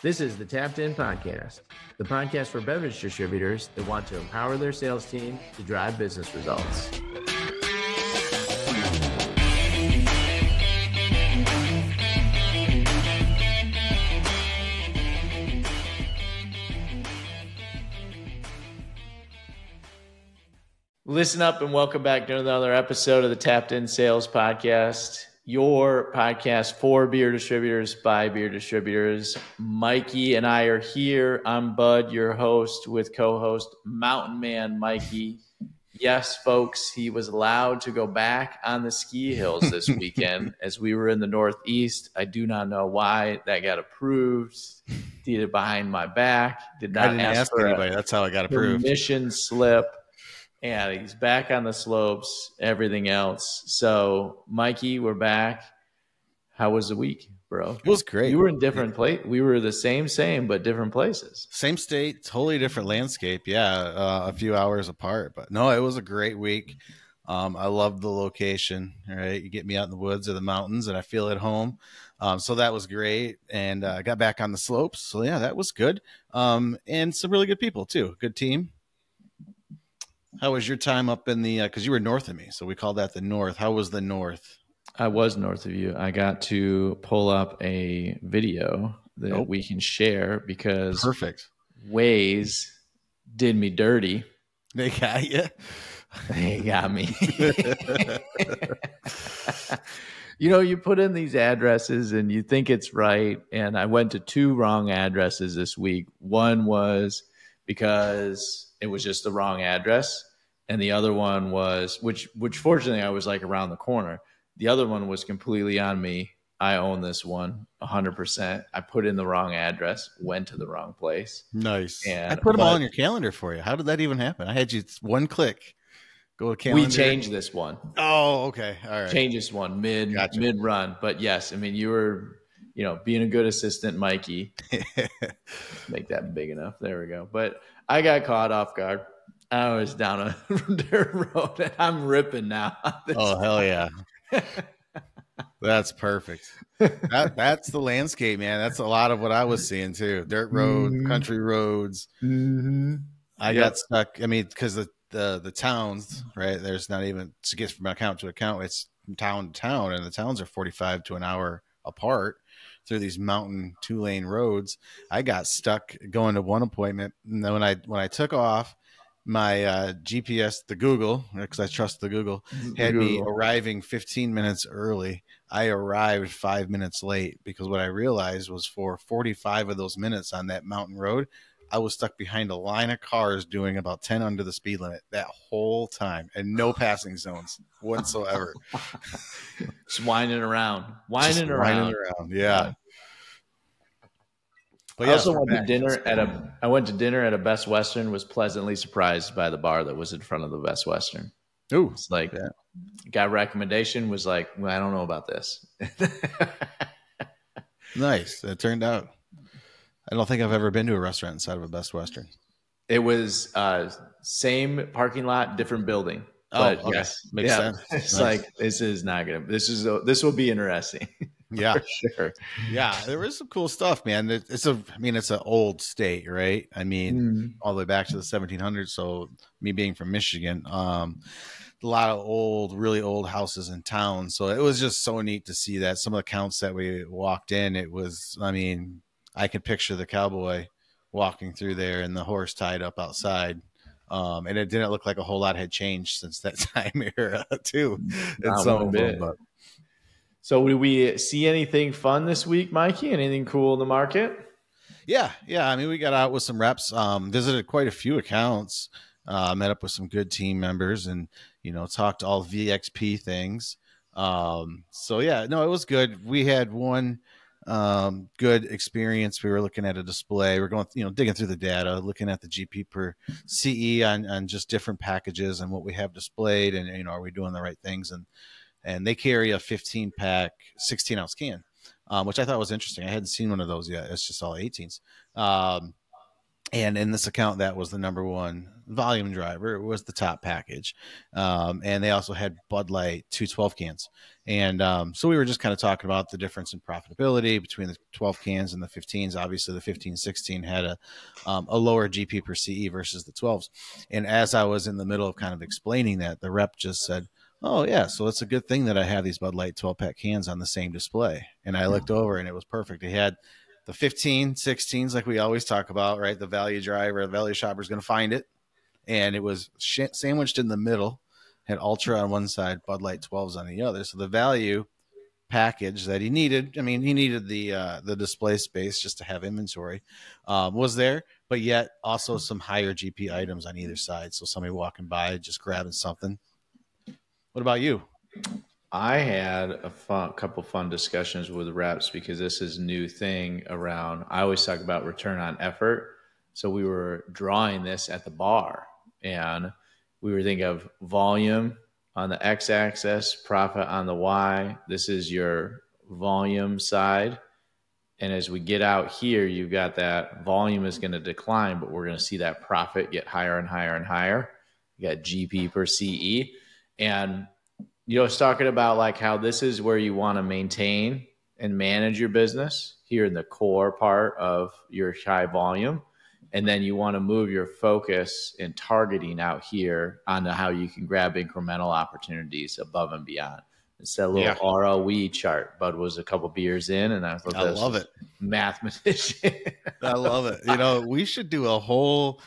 This is the Tapped In Podcast, the podcast for beverage distributors that want to empower their sales team to drive business results. Listen up and welcome back to another episode of the Tapped In Sales Podcast, your podcast for beer distributors by beer distributors. Mikey and I are here. I'm Bud, your host, with co-host Mountain Man Mikey. Yes, folks, he was allowed to go back on the ski hills this weekend as we were in the Northeast. I do not know why that got approved. Did it behind my back. Did not ask for anybody. That's how I got approved. Permission slip. And he's back on the slopes, everything else. So, Mikey, we're back. How was the week, bro? It was great. You were in different places. We were the same, but different places. Same state, totally different landscape. Yeah, a few hours apart. But no, it was a great week. I love the location. All right, you get me out in the woods or the mountains, and I feel at home. So that was great. And I got back on the slopes. So, yeah, that was good. And some really good people, too. Good team. How was your time up in the, because you were north of me, so we call that the north. How was the north? I was north of you. I got to pull up a video that we can share because perfect. Waze did me dirty. They got you? They got me. You know, you put in these addresses and you think it's right. And I went to two wrong addresses this week. One was because it was just the wrong address. And the other one was, which fortunately I was like around the corner. The other one was completely on me. I own this one 100%. I put in the wrong address, went to the wrong place. Nice. And I put them all on your calendar for you. How did that even happen? I had you one click. Go to calendar. We changed this one. Oh, okay. All right. Change this one mid run. But yes, I mean, you were, being a good assistant, Mikey. Make that big enough. There we go. But I got caught off guard. I was down a dirt road and I'm ripping now. Oh, hell yeah. That's perfect. That's the landscape, man. That's a lot of what I was seeing too. Dirt roads, country roads. Mm-hmm. I got stuck. I mean, because the towns, right? There's not even to get from account to account. It's from town to town, and the towns are 45 to an hour apart through these mountain 2-lane roads. I got stuck going to one appointment, and then when I took off, my GPS, the Google, because I trust the Google, had me arriving 15 minutes early. I arrived 5 minutes late because what I realized was for 45 of those minutes on that mountain road, I was stuck behind a line of cars doing about 10 under the speed limit that whole time and no passing zones whatsoever. Just winding around. Yeah. But I also went to dinner at a Best Western, was pleasantly surprised by the bar that was in front of the Best Western. Ooh. It's like, got a recommendation, was like, well, I don't know about this. Nice. It turned out. I don't think I've ever been to a restaurant inside of a Best Western. It was same parking lot, different building. But okay. Yes, makes sense. It's nice. Like, this is not good. This will be interesting. Yeah, for sure. Yeah, there was some cool stuff, man. It's an old state, right? I mean, all the way back to the 1700s. So me being from Michigan, a lot of really old houses in town. So it was just so neat to see that. Some of the counts that we walked in, it was, I mean, I could picture the cowboy walking through there and the horse tied up outside. And it didn't look like a whole lot had changed since that time era too. Not one bit. So did we see anything fun this week, Mikey? Anything cool in the market? Yeah. I mean, we got out with some reps, visited quite a few accounts, met up with some good team members and, talked all VXP things. So yeah, no, it was good. We had one good experience. We were looking at a display. We're going, digging through the data, looking at the GP per CE on just different packages and what we have displayed and, are we doing the right things? And they carry a 15-pack, 16-ounce can, which I thought was interesting. I hadn't seen one of those yet. It's just all 18s. And in this account, that was the number one volume driver. It was the top package. And they also had Bud Light 212 cans. And so we were just kind of talking about the difference in profitability between the 12 cans and the 15s. Obviously, the 15, 16 had a lower GP per CE versus the 12s. And as I was in the middle of kind of explaining that, the rep just said, "Oh, yeah, so it's a good thing that I have these Bud Light 12-pack cans on the same display." And I looked over, and it was perfect. It had the 15, 16s, like we always talk about, right? The value driver, the value shopper is going to find it. And it was sandwiched in the middle, had Ultra on one side, Bud Light 12s on the other. So the value package that he needed, I mean, he needed the display space just to have inventory, was there, but yet also some higher GP items on either side. So somebody walking by, just grabbing something. What about you? I had a couple fun discussions with reps because this is a new thing around. I always talk about return on effort. So we were drawing this at the bar, and we were thinking of volume on the x-axis, profit on the y. This is your volume side. And as we get out here, you've got that volume is going to decline, but we're going to see that profit get higher and higher and higher. You got GP per CE. And it's talking about like how this is where you want to maintain and manage your business here in the core part of your high volume. And then you want to move your focus and targeting out here onto how you can grab incremental opportunities above and beyond. It's that little ROE chart. Bud was a couple beers in, and I thought, I love it. Mathematician. I love it. We should do a whole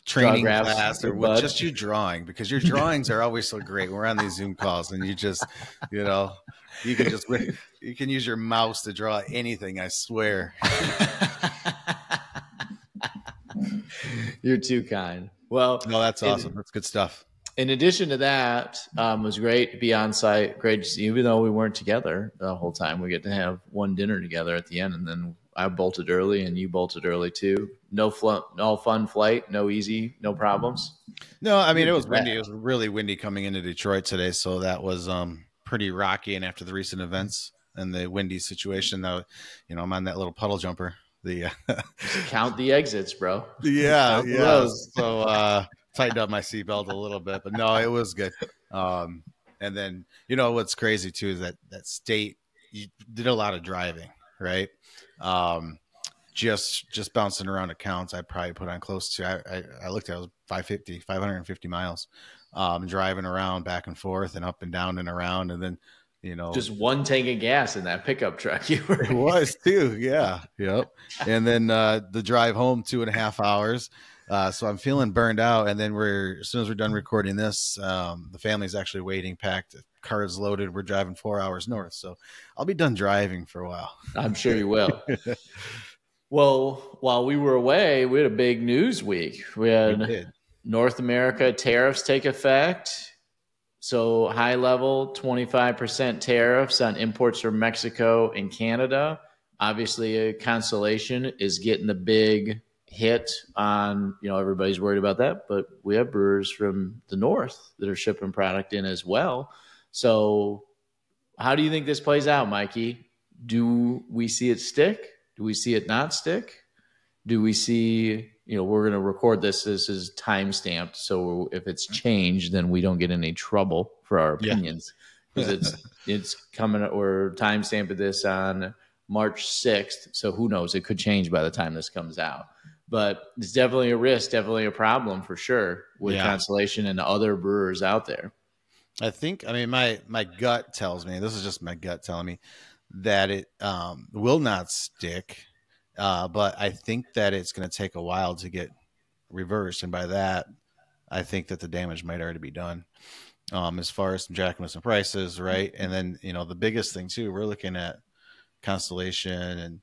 training class or with just you drawing, because your drawings are always so great. We're on these Zoom calls, and you just, you can use your mouse to draw anything. I swear. You're too kind. Well, no, that's awesome. That's good stuff. In addition to that, it was great to be on site. Great to see, even though we weren't together the whole time, we get to have one dinner together at the end, and then I bolted early and you bolted early too. No fun flight, no easy, no problems. No, I mean, it was windy. It was really windy coming into Detroit today. So that was pretty rocky. And after the recent events and the windy situation, I'm on that little puddle jumper. Count the exits, bro. Yeah. So tightened up my seatbelt a little bit, but no, it was good. And then, what's crazy too is that state, you did a lot of driving, right? Just bouncing around accounts. I probably put on close to, I looked at it, was 550 miles, driving around back and forth and up and down and around. And then, just one tank of gas in that pickup truck. It was too. Yeah. Yep. And then, the drive home 2.5 hours. So I'm feeling burned out. And then as soon as we're done recording this, the family's actually waiting, packed, cars loaded. We're driving 4 hours north. So I'll be done driving for a while. I'm sure you will. Well, while we were away, we had a big news week. We had North America tariffs take effect. So high level, 25% tariffs on imports from Mexico and Canada. Obviously, Constellation is getting the big hit on, everybody's worried about that, but we have brewers from the north that are shipping product in as well. So how do you think this plays out, Mikey? Do we see it stick? Do we see it not stick? Do we see, we're going to record this. This is time stamped. So if it's changed, then we don't get any trouble for our opinions, because it's coming, we're time stamping this on March 6th. So who knows? It could change by the time this comes out. But it's definitely a risk, definitely a problem for sure with Constellation and other brewers out there. My gut tells me, this is just my gut telling me, that it will not stick. But I think that it's going to take a while to get reversed. And by that, I think that the damage might already be done. As far as some jacking with some prices, right? And then, the biggest thing too, we're looking at Constellation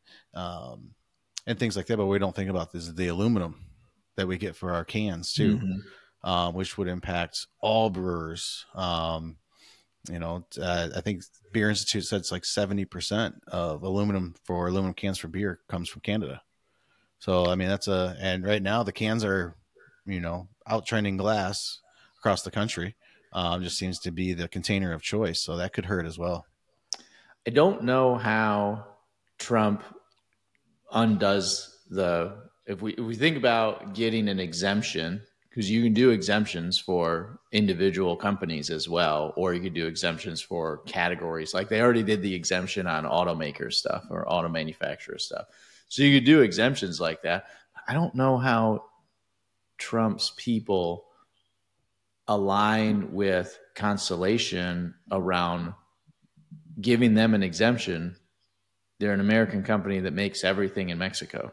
and things like that, but we don't think about this, the aluminum that we get for our cans too, which would impact all brewers. I think Beer Institute said it's like 70% of aluminum cans for beer comes from Canada. So, and right now the cans are, out trending glass across the country. Just seems to be the container of choice. So that could hurt as well. I don't know how Trump undoes the if we think about getting an exemption, because you can do exemptions for individual companies as well, or you could do exemptions for categories. Like they already did the exemption on automaker stuff or auto manufacturer stuff. So you could do exemptions like that. I don't know how Trump's people align with Constellation around giving them an exemption. They're an American company that makes everything in Mexico.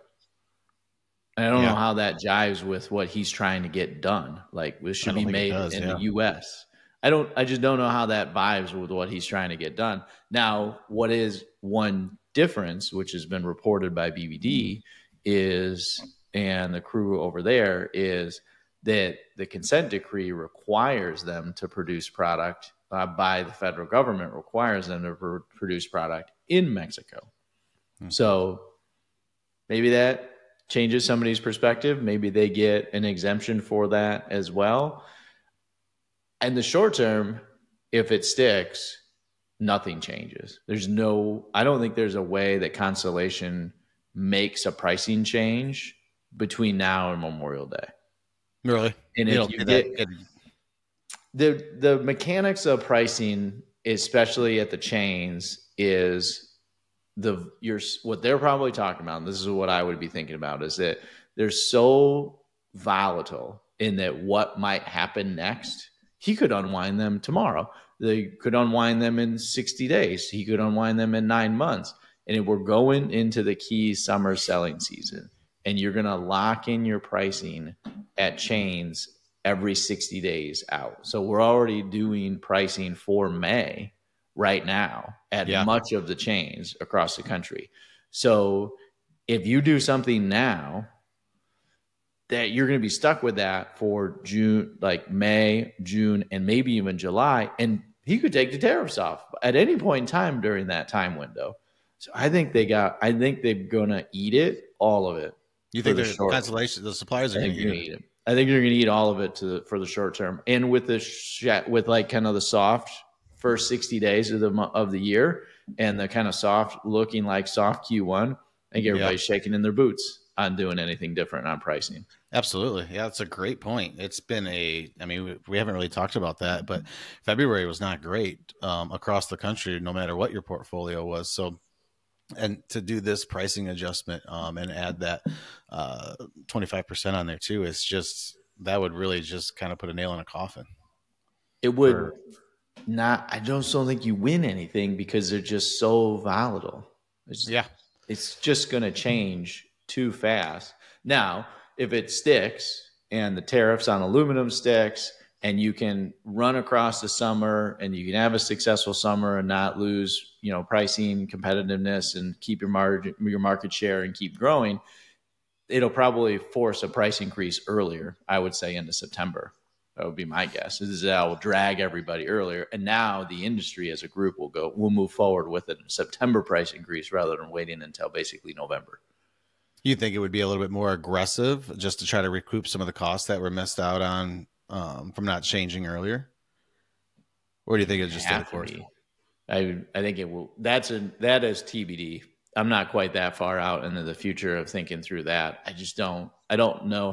And I don't know how that jives with what he's trying to get done. Like this should be made in the US. I just don't know how that vibes with what he's trying to get done. Now, what is one difference, which has been reported by BBD, is, and the crew over there, is that the consent decree requires them to produce product by the federal government, requires them to produce product in Mexico. So maybe that changes somebody's perspective. Maybe they get an exemption for that as well. In the short term, if it sticks, nothing changes. I don't think there's a way that Constellation makes a pricing change between now and Memorial Day. Really? And if you get the mechanics of pricing, especially at the chains, is what they're probably talking about, and this is what I would be thinking about, is that they're so volatile in that what might happen next. He could unwind them tomorrow. They could unwind them in 60 days. He could unwind them in 9 months. And if we're going into the key summer selling season and you're going to lock in your pricing at chains every 60 days out. So we're already doing pricing for May right now at much of the chains across the country. So if you do something now, that you're going to be stuck with that for June, like May, June, and maybe even July. And he could take the tariffs off at any point in time during that time window. So I think they're going to eat it, all of it. You think the Constellation, the suppliers are going to eat it? I think you're going to eat all of it for the short term. And with with like kind of the soft first 60 days of the year and the kind of soft looking like soft Q1, I think everybody's shaking in their boots on doing anything different on pricing. Absolutely. Yeah, that's a great point. It's been we haven't really talked about that, but February was not great across the country, no matter what your portfolio was. So, and to do this pricing adjustment and add that 25% on there too, that would really just kind of put a nail in a coffin. It would not. I don't think you win anything because they're just so volatile. It's just going to change too fast. Now, if it sticks and the tariffs on aluminum sticks and you can run across the summer and you can have a successful summer and not lose, pricing competitiveness and keep your market share and keep growing, it'll probably force a price increase earlier, I would say into September. That would be my guess. That will drag everybody earlier. And now the industry as a group will move forward with a September price increase rather than waiting until basically November. You think it would be a little bit more aggressive just to try to recoup some of the costs that were missed out on from not changing earlier? Or do you think it's just a course? I think it will. That is TBD. I'm not quite that far out into the future of thinking through that. I don't know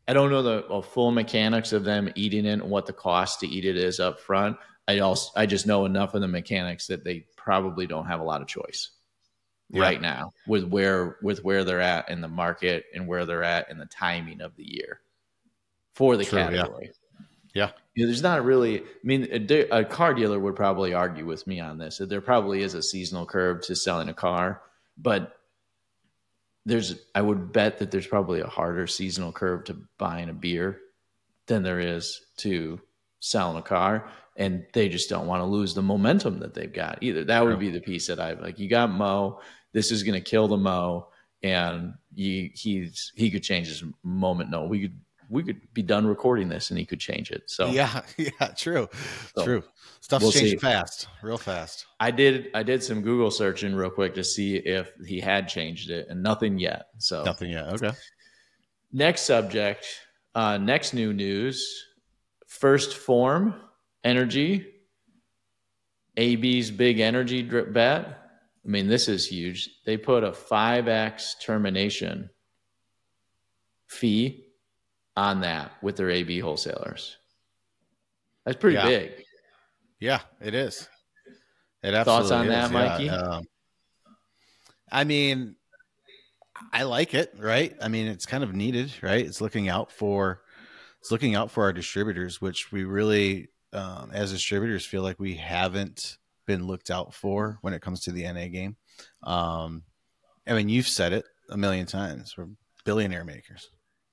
I don't know the full mechanics of them eating it and what the cost to eat it is up front. I just know enough of the mechanics that they probably don't have a lot of choice right now with where they're at in the market and where they're at in the timing of the year for the category. Yeah. There's not really, a car dealer would probably argue with me on this, that there probably is a seasonal curve to selling a car, but I would bet that there's probably a harder seasonal curve to buying a beer than there is to selling a car. And they just don't want to lose the momentum that they've got either. That would be the piece that you got Mo. This is going to kill the Mo, and he could change his moment. No, we could be done recording this, and he could change it. So true. Stuff's changing fast, real fast. I did some Google searching real quick to see if he had changed it, and nothing yet. So nothing yet. Okay. Next subject. Next new news. First Phorm Energy. AB's big energy bet. I mean, this is huge. They put a 5x termination fee on that with their AB wholesalers. That's pretty big. Yeah, it is. It Thoughts absolutely on is. that, Mikey? I mean, I like it, right? I mean, it's kind of needed, right? It's looking out for our distributors, which we really, as distributors, feel like we haven't been looked out for when it comes to the NA game. I mean, you've said it a million times. We're billionaire makers.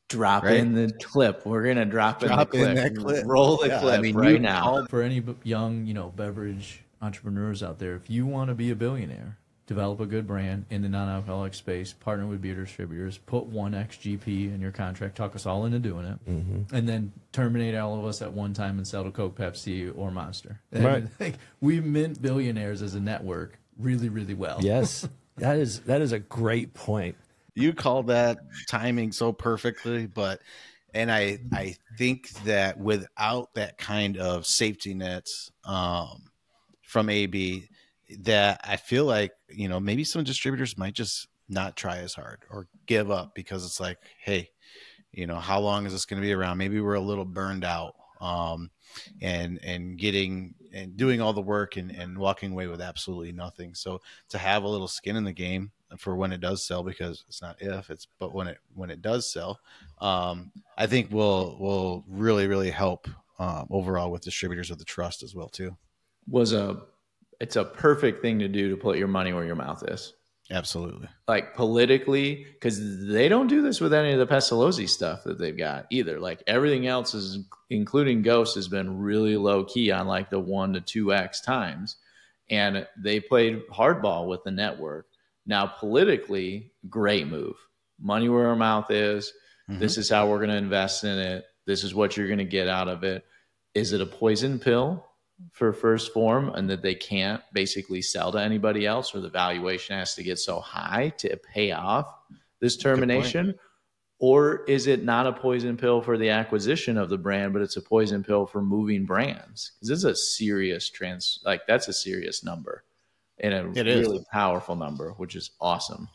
Drop in the clip. We're gonna drop in that clip. Roll the clip right now. For any young, beverage entrepreneurs out there, if you want to be a billionaire, develop a good brand in the non-alcoholic space, partner with beer distributors, put 1x GP in your contract, talk us all into doing it, and then terminate all of us at one time and sell to Coke, Pepsi, or Monster. Right. We mint billionaires as a network really, really well. Yes, that is a great point. You called that timing so perfectly, and I think that without that kind of safety nets from AB, that I feel like, maybe some distributors might just not try as hard or give up because it's like, hey, how long is this going to be around? Maybe we're a little burned out, and doing all the work and walking away with absolutely nothing. So to have a little skin in the game for when it does sell, because it's not if, but when it does sell, I think will really, really help overall with distributors of the trust as well too. It's a perfect thing to do to put your money where your mouth is. Absolutely. Like politically, because they don't do this with any of the Pestalozzi stuff that they've got either. Like everything else is, including Ghost, has been really low key on like the 1 to 2x times. And they played hardball with the network. Now, politically, great move. Money where our mouth is. This is how we're going to invest in it. This is what you're going to get out of it. Is it a poison pill for First Phorm and that they can't basically sell to anybody else, or the valuation has to get so high to pay off this termination? Or is it not a poison pill for the acquisition of the brand, but it's a poison pill for moving brands? Because this is a serious that's a serious number and a really powerful number, which is awesome.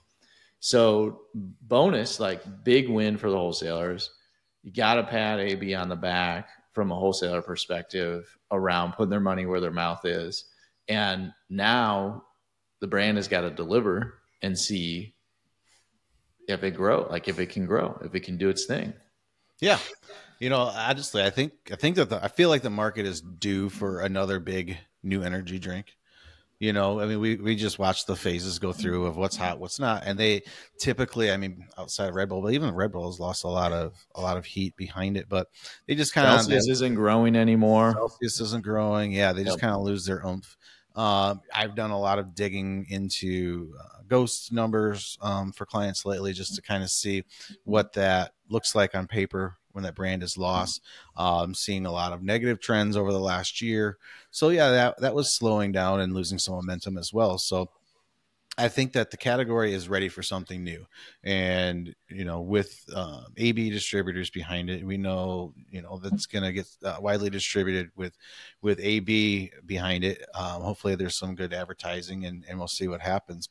So bonus, big win for the wholesalers. You got to pat AB on the back from a wholesaler perspective around putting their money where their mouth is. And now the brand has got to deliver and see if it can grow, if it can do its thing. Yeah. Honestly, I feel like the market is due for another big new energy drink. I mean, we just watched the phases go through of what's hot, what's not. And they typically, I mean, outside of Red Bull, but even Red Bull has lost a lot of heat behind it, but they just kind of, Celsius isn't growing anymore. Celsius isn't growing. Yeah. They just kind of lose their oomph. I've done a lot of digging into Ghost numbers for clients lately, just to kind of see what that looks like on paper when that brand is lost. Seeing a lot of negative trends over the last year. So yeah, that was slowing down and losing some momentum as well. So I think that the category is ready for something new. And, with AB distributors behind it, we know, that's going to get widely distributed with AB behind it. Hopefully there's some good advertising and we'll see what happens.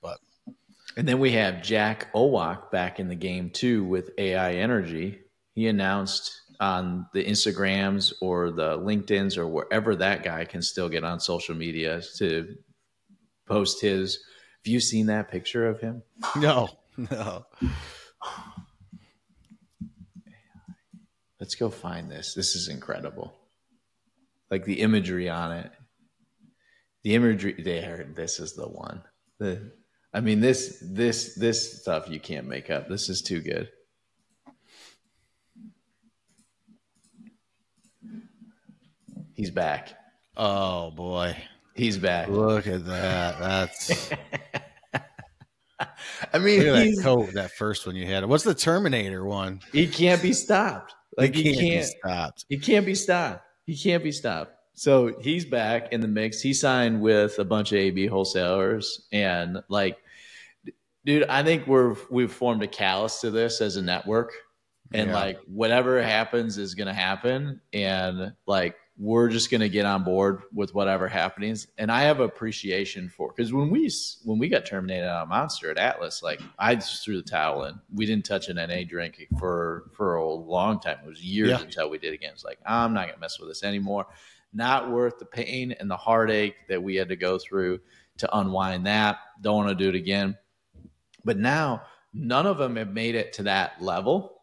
And then we have Jack Owok back in the game too with AI Energy. He announced on the Instagrams or the LinkedIns or wherever that guy can still get on social media to post his. Have you seen that picture of him? No. Let's go find this. This is incredible. Like the imagery on it. The imagery there. This is the one. This stuff you can't make up. This is too good. He's back. Oh boy. He's back. Look at that. That's I mean, look at that coat, that first one you had. What's the Terminator one? He can't be stopped. He can't be stopped. He can't be stopped. He can't be stopped. So he's back in the mix. He signed with a bunch of AB wholesalers, and dude, I think we've formed a callus to this as a network, and whatever happens is going to happen, and we're just going to get on board with whatever happens. And I have appreciation for, because when we got terminated out of Monster at Atlas, like I just threw the towel in. We didn't touch an NA drink for a long time. It was years until we did again. It's like, I'm not going to mess with this anymore. Not worth the pain and the heartache that we had to go through to unwind that. Don't want to do it again. But now none of them have made it to that level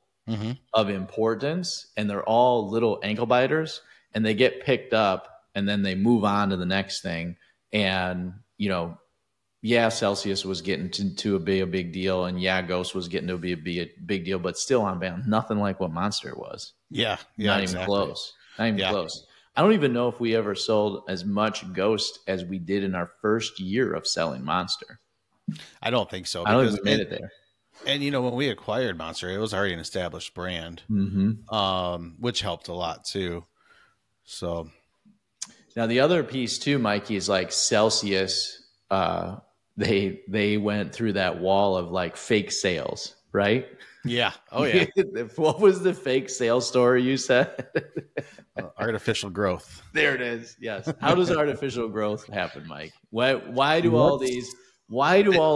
of importance, and they're all little ankle biters, and they get picked up and then they move on to the next thing. And, you know, yeah, Celsius was getting to be a big deal, and yeah, Ghost was getting to be a big deal, but still on balance, nothing like what Monster was. Yeah. Not even close. Not even close. I don't even know if we ever sold as much Ghost as we did in our first year of selling Monster. I don't think so. I don't think we made it there. And, you know, when we acquired Monster, it was already an established brand, which helped a lot too. So now the other piece too, Mikey, is like Celsius. They went through that wall of like fake sales, right? Yeah. Oh, yeah. What was the fake sales story you said? Artificial growth. There it is. Yes. How does artificial growth happen, Mike? Why do all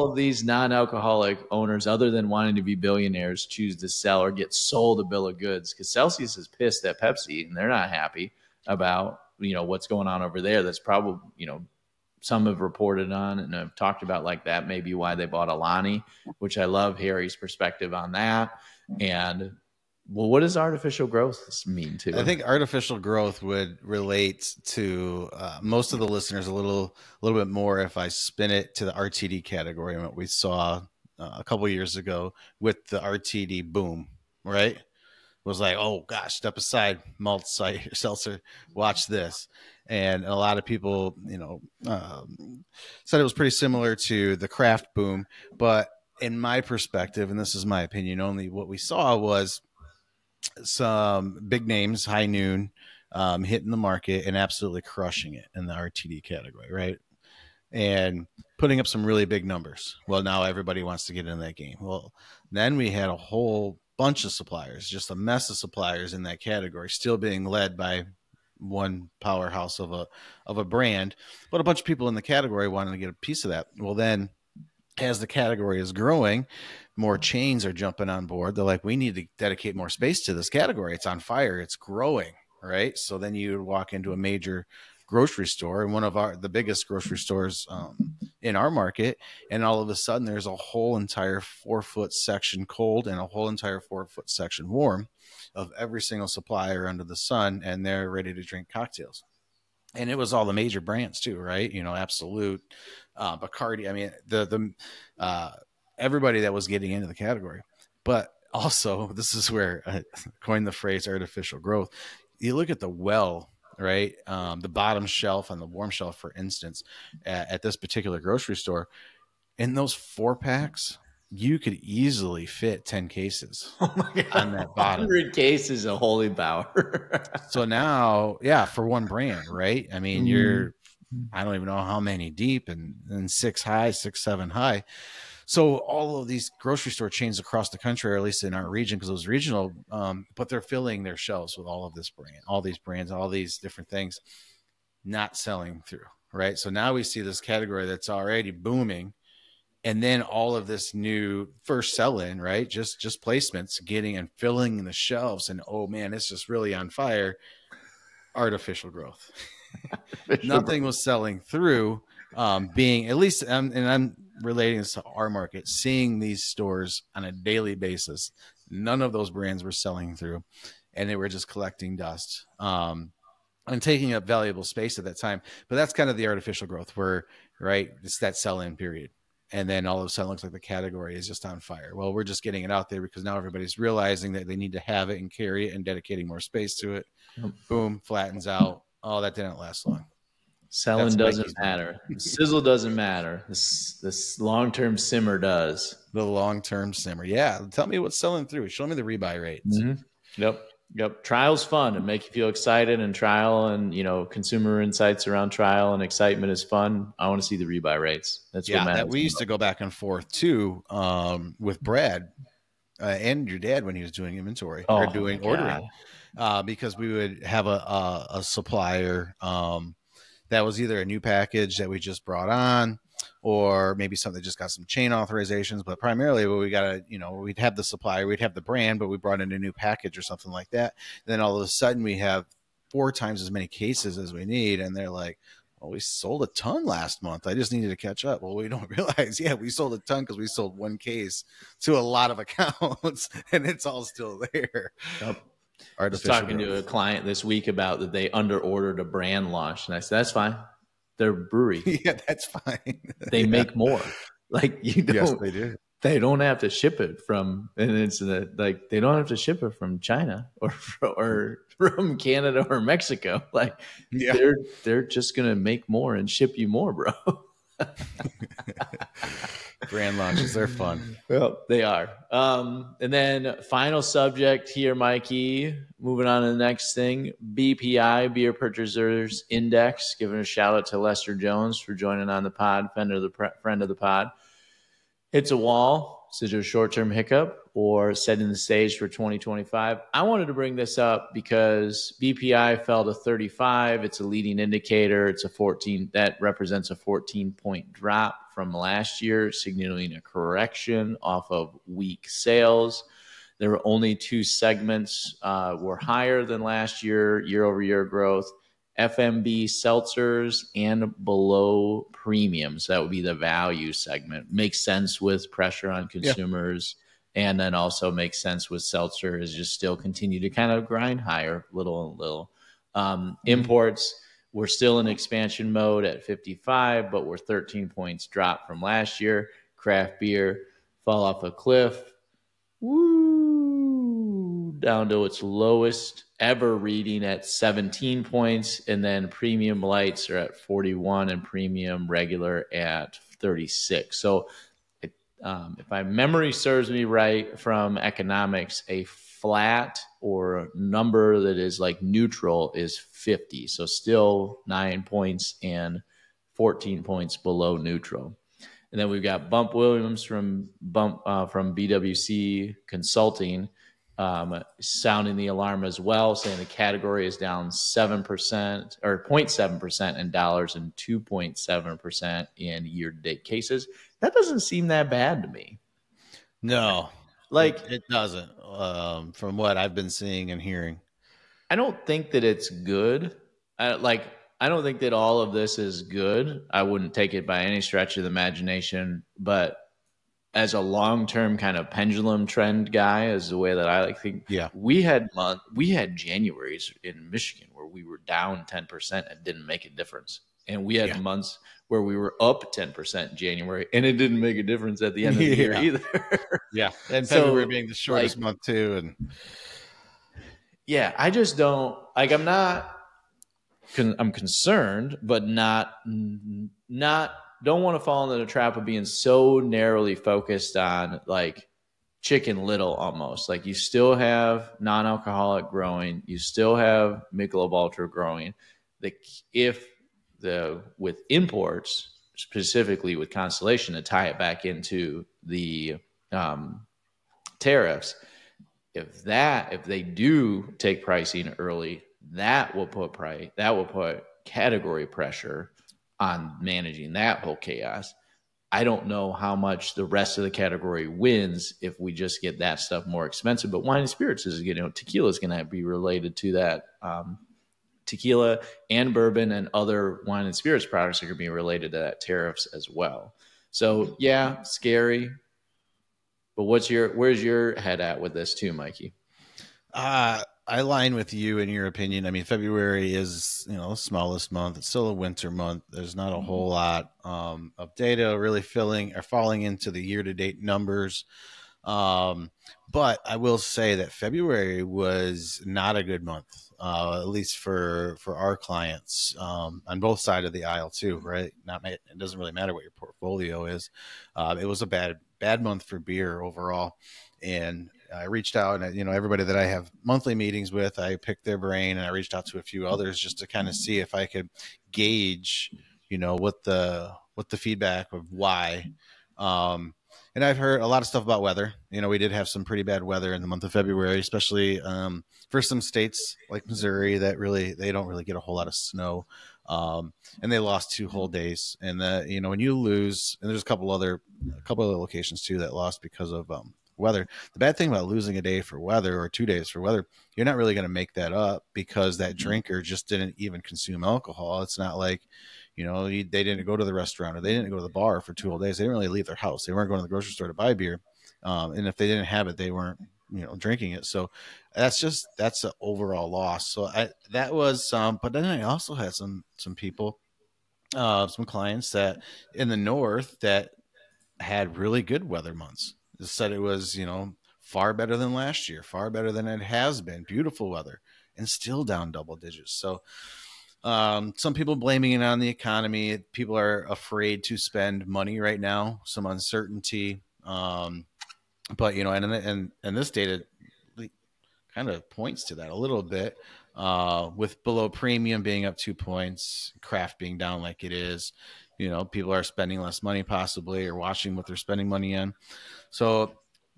of these non-alcoholic owners, other than wanting to be billionaires, choose to sell or get sold a bill of goods? Because Celsius is pissed at Pepsi, and they're not happy about, you know, what's going on over there. That's probably, you know, some have reported on and have talked about like that, maybe why they bought Alani, which I love Harry's perspective on that. And well, what does artificial growth mean to? I think artificial growth would relate to most of the listeners a little bit more if I spin it to the RTD category and what we saw a couple years ago with the RTD boom, right? It was like, oh gosh, step aside, malt seltzer, watch this. And a lot of people, you know, said it was pretty similar to the craft boom. But in my perspective, and this is my opinion only, what we saw was some big names, High Noon, hitting the market and absolutely crushing it in the RTD category, right? And putting up some really big numbers. Well, now everybody wants to get in that game. Well, then we had a whole bunch of suppliers, just a mess of suppliers in that category, still being led by one powerhouse of a brand, but a bunch of people in the category wanting to get a piece of that. Well, then as the category is growing, more chains are jumping on board. They're like, we need to dedicate more space to this category. It's on fire. It's growing, right? So then you walk into a major grocery store, and one of the biggest grocery stores in our market, and all of a sudden there's a whole entire 4-foot section cold and a whole entire 4-foot section warm of every single supplier under the sun, and they're ready to drink cocktails. And it was all the major brands too, right? You know, Absolute, Bacardi. I mean, everybody that was getting into the category. But also, this is where I coined the phrase artificial growth. You look at the well, right? The bottom shelf and the warm shelf, for instance, at this particular grocery store, in those 4-packs, you could easily fit 10 cases on that bottom. 100 cases of Holy Bauer. So now, yeah, for one brand, right? I mean, I don't even know how many deep and 6 high, 6, 7 high. So all of these grocery store chains across the country, or at least in our region, because it was regional, but they're filling their shelves with all of this brand, all these brands, all these different things, not selling through, right? So now we see this category that's already booming. And then all of this new first sell-in, right? Just placements getting and filling the shelves. And, oh, man, it's just really on fire. Artificial growth. Nothing was selling through, being at least, and I'm relating this to our market, seeing these stores on a daily basis. None of those brands were selling through, and they were just collecting dust and taking up valuable space at that time. But that's kind of the artificial growth where, right, it's that sell-in period. And then all of a sudden it looks like the category is just on fire. Well, we're just getting it out there because now everybody's realizing that they need to have it and carry it and dedicating more space to it. Boom, flattens out. Oh, that didn't last long. Selling doesn't matter. The sizzle doesn't matter. This long-term simmer does. The long-term simmer. Yeah. Tell me what's selling through. Show me the rebuy rates. Mm-hmm. Yep. Trial's fun and make you feel excited, and trial and, you know, consumer insights around trial and excitement is fun. I want to see the rebuy rates. That's what matters. We used to go back and forth too, with Brad, and your dad when he was doing inventory Oh, or doing my ordering, God. because we would have a supplier that was either a new package that we just brought on, or maybe something that just got some chain authorizations. But primarily, what we got to, we'd have the supplier, we'd have the brand, but we brought in a new package or something like that. Then all of a sudden, we have 4 times as many cases as we need, and they're like, well, we sold a ton last month. I just needed to catch up. Well, we don't realize, we sold a ton because we sold 1 case to a lot of accounts, and it's all still there. Yep. I was talking to a client this week about that they under ordered a brand launch, and I said, that's fine. They're a brewery. Yeah, that's fine. They make more. Like, you don't. Yes, they do. They don't have to ship it from, and it's like they don't have to ship it from China or from Canada or Mexico. Like, they're just gonna make more and ship you more, bro. Brand launches, they're fun. Well, they are. And then final subject here, Mikey. Moving on to the next thing, BPI, Beer Purchasers Index. Giving a shout out to Lester Jones for joining on the pod, friend of the pod. Hits a wall. Is it a short-term hiccup or setting the stage for 2025? I wanted to bring this up because BPI fell to 35. It's a leading indicator. It's a 14. That represents a 14-point drop from last year, signaling a correction off of weak sales. There were only 2 segments were higher than last year-over-year growth. FMB seltzers and below premiums. That would be the value segment. Makes sense with pressure on consumers. Yeah. And then also makes sense with seltzers just still continue to kind of grind higher little and little. Imports, we're still in expansion mode at 55, but we're 13 points drop from last year. Craft beer fall off a cliff. Down to its lowest ever reading at 17 points. And then premium lights are at 41 and premium regular at 36. So if my memory serves me right from economics, a flat or number that is like neutral is 50. So still 9 points and 14 points below neutral. And then we've got Bump Williams from BWC Consulting, sounding the alarm as well, saying the category is down 7% or 0.7% in dollars and 2.7% in year-to-date cases. That doesn't seem that bad to me. No, like it doesn't. From what I've been seeing and hearing, I don't think that it's good. I don't think that all of this is good. I wouldn't take it by any stretch of the imagination, but as a long-term kind of pendulum trend guy is the way that I like think. Yeah. We had Januaries in Michigan where we were down 10% and didn't make a difference. And we had months where we were up 10% in January and it didn't make a difference at the end of the year either. Yeah. And February being the shortest month too. And I just don't like, I'm concerned, but not don't want to fall into the trap of being so narrowly focused on like Chicken Little almost. Like you still have non-alcoholic growing, you still have Michelob Ultra growing. With imports, specifically with Constellation, to tie it back into the tariffs, if they do take pricing early, that will put category pressure on managing that whole chaos. I don't know how much the rest of the category wins if we just get that stuff more expensive. But wine and spirits tequila is going to be related to that. Tequila and bourbon and other wine and spirits products are going to be related to that tariffs as well. So scary. But where's your head at with this too, Mikey? I line with you in your opinion. I mean, February is, the smallest month. It's still a winter month. There's not a whole lot of data really falling into the year-to-date numbers. But I will say that February was not a good month, at least for our clients on both sides of the aisle too, right? It doesn't really matter what your portfolio is. It was a bad month for beer overall. And I reached out and, everybody that I have monthly meetings with, I picked their brain and I reached out to a few others just to kind of see if I could gauge, what the feedback of why. And I've heard a lot of stuff about weather. You know, we did have some pretty bad weather in the month of February, especially for some states like Missouri that they don't really get a whole lot of snow. And they lost 2 whole days. And you know, when you lose, and there's a couple other locations too that lost because of weather. The bad thing about losing a day for weather or 2 days for weather, you're not really going to make that up because that drinker just didn't even consume alcohol. It's not like, you know, they didn't go to the restaurant or they didn't go to the bar for 2 whole days. They didn't really leave their house. They weren't going to the grocery store to buy beer. And if they didn't have it, they weren't, you know, drinking it. So that's an overall loss. So that was but then I also had some people, some clients that in the north that had really good weather months. They said it was, you know, far better than last year, far better than it has been. Beautiful weather, and still down double digits. So some people blaming it on the economy. People are afraid to spend money right now. Some uncertainty. But you know, and this data kind of points to that a little bit. With below premium being up 2 points, craft being down like it is. You know, people are spending less money possibly, or watching what they're spending money on. So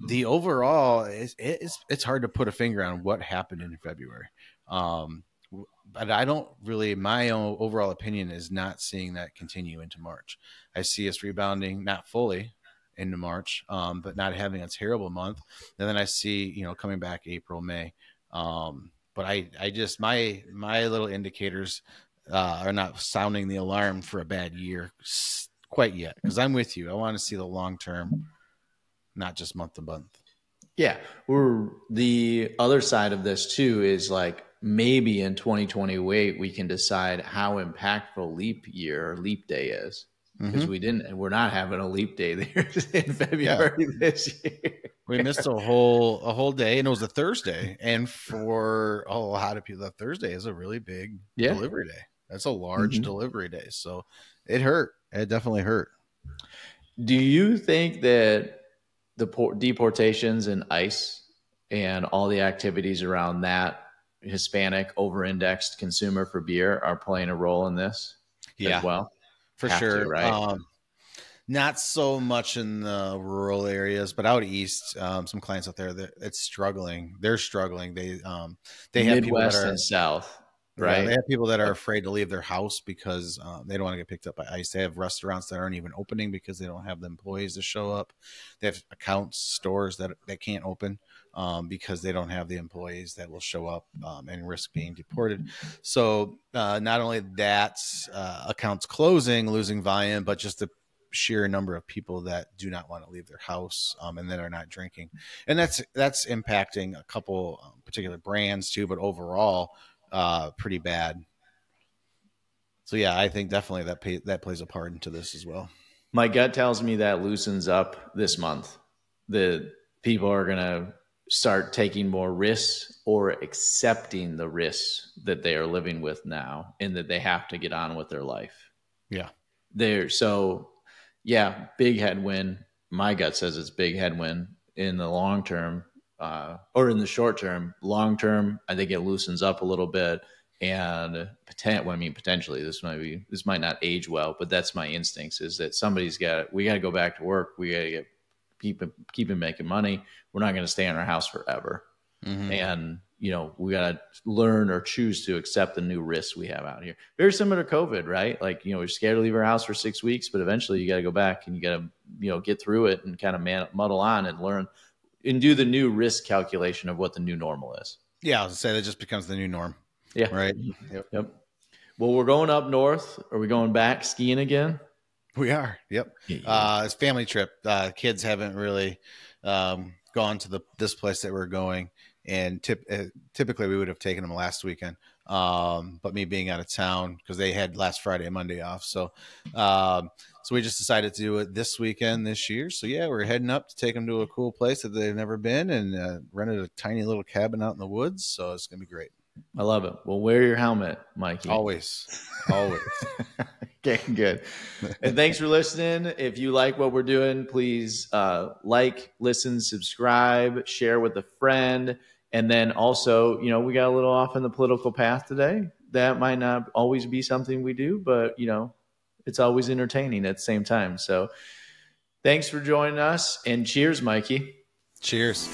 the overall it's hard to put a finger on what happened in February. But I don't really, my own overall opinion is not seeing that continue into March. I see us rebounding, not fully into March, but not having a terrible month. And then I see, you know, coming back April, May. But I just, my little indicators are not sounding the alarm for a bad year quite yet. Because I'm with you. I want to see the long term, not just month to month. Yeah. The other side of this too is like maybe in 2028 we can decide how impactful leap year or leap day is. Because we're not having a leap day there in February this year. We missed a whole day, and it was a Thursday. And for a lot of people, that Thursday is a really big delivery day. That's a large delivery day. So it hurt. It definitely hurt. Do you think that the deportations and ICE and all the activities around that Hispanic over-indexed consumer for beer are playing a role in this as well? For sure. Right. Not so much in the rural areas, but out east, some clients out there that it's struggling. They're struggling. They have Midwest people that are and South, right? Yeah, they have people that are afraid to leave their house because they don't want to get picked up by ICE. They have restaurants that aren't even opening because they don't have the employees to show up. They have accounts, stores that can't open because they don't have the employees that will show up and risk being deported. So not only that, accounts closing, losing volume, but just the sheer number of people that do not want to leave their house and that are not drinking. And that's impacting a couple particular brands too, but overall pretty bad. So yeah, I think definitely that plays a part into this as well. My gut tells me that loosens up this month. The people are going to start taking more risks or accepting the risks that they are living with now and that they have to get on with their life. Yeah. Big headwind. My gut says it's big headwind in the long term or in the short term. Long term, I think it loosens up a little bit. And potentially this might not age well, but that's my instincts is that we got to go back to work. We got to keep making money. We're not going to stay in our house forever. And, we got to learn or choose to accept the new risks we have out here. Very similar to COVID, right? Like, we're scared to leave our house for 6 weeks, but eventually you got to go back and you got to, get through it and kind of muddle on and learn and do the new risk calculation of what the new normal is. Yeah. I was going to say that just becomes the new norm. Yeah. Right. Yep. Well, we're going up north. Are we going back skiing again? We are. Yep. It's a family trip. Kids haven't really gone to this place that we're going. And typically we would have taken them last weekend. But me being out of town because they had last Friday and Monday off. So we just decided to do it this weekend this year. So yeah, we're heading up to take them to a cool place that they've never been and rented a tiny little cabin out in the woods. So it's going to be great. I love it. Well, wear your helmet, Mikey. Always. Okay, good. And thanks for listening. If you like what we're doing, please listen, subscribe, share with a friend. And then also, we got a little off in the political path today. That might not always be something we do, but, it's always entertaining at the same time. So Thanks for joining us, and cheers, Mikey. Cheers.